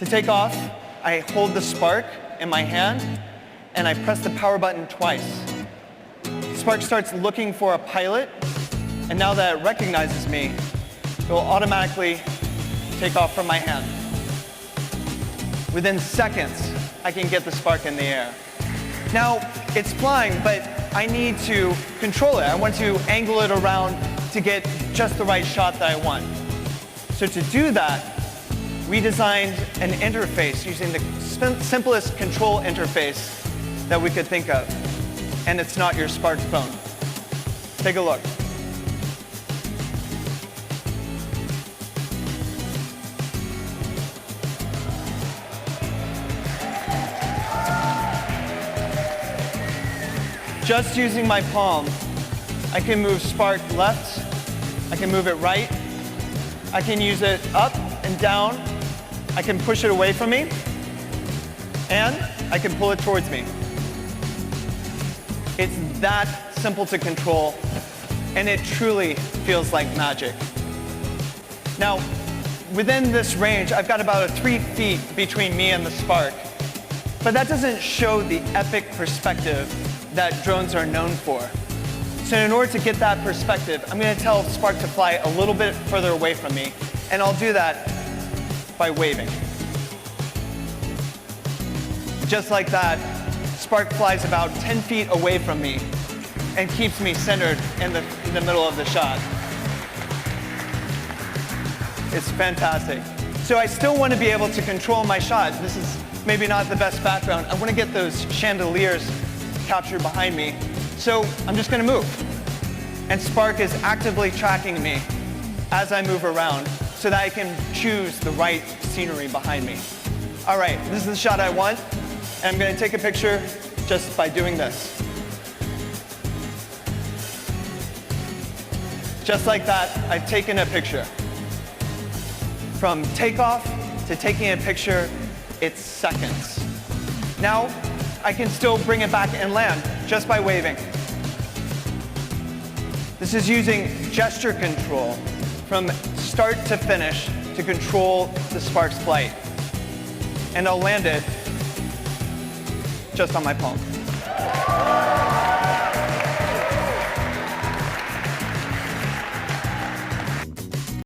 To take off, I hold the spark in my hand and I press the power button twice. Spark starts looking for a pilot, and now that it recognizes me, it will automatically take off from my hand. Within seconds, I can get the spark in the air. Now, it's flying, but I need to control it. I want to angle it around to get just the right shot that I want. So to do that, we designed an interface using the simplest control interface that we could think of. And it's not your smartphone. Take a look. Just using my palm, I can move spark left, I can move it right, I can use it up and down, I can push it away from me, and I can pull it towards me. It's that simple to control, and it truly feels like magic. Now, within this range, I've got about 3 feet between me and the spark, but that doesn't show the epic perspective that drones are known for. So in order to get that perspective, I'm going to tell Spark to fly a little bit further away from me, and I'll do that by waving. Just like that, Spark flies about 10 feet away from me and keeps me centered in the middle of the shot. It's fantastic. So I still want to be able to control my shot. This is maybe not the best background. I want to get those chandeliers captured behind me. So I'm just going to move. And Spark is actively tracking me as I move around so that I can choose the right scenery behind me. All right, this is the shot I want. And I'm going to take a picture just by doing this. Just like that, I've taken a picture. From takeoff to taking a picture, it's seconds. Now, I can still bring it back and land just by waving. This is using gesture control from start to finish to control the Spark's flight. And I'll land it just on my palm.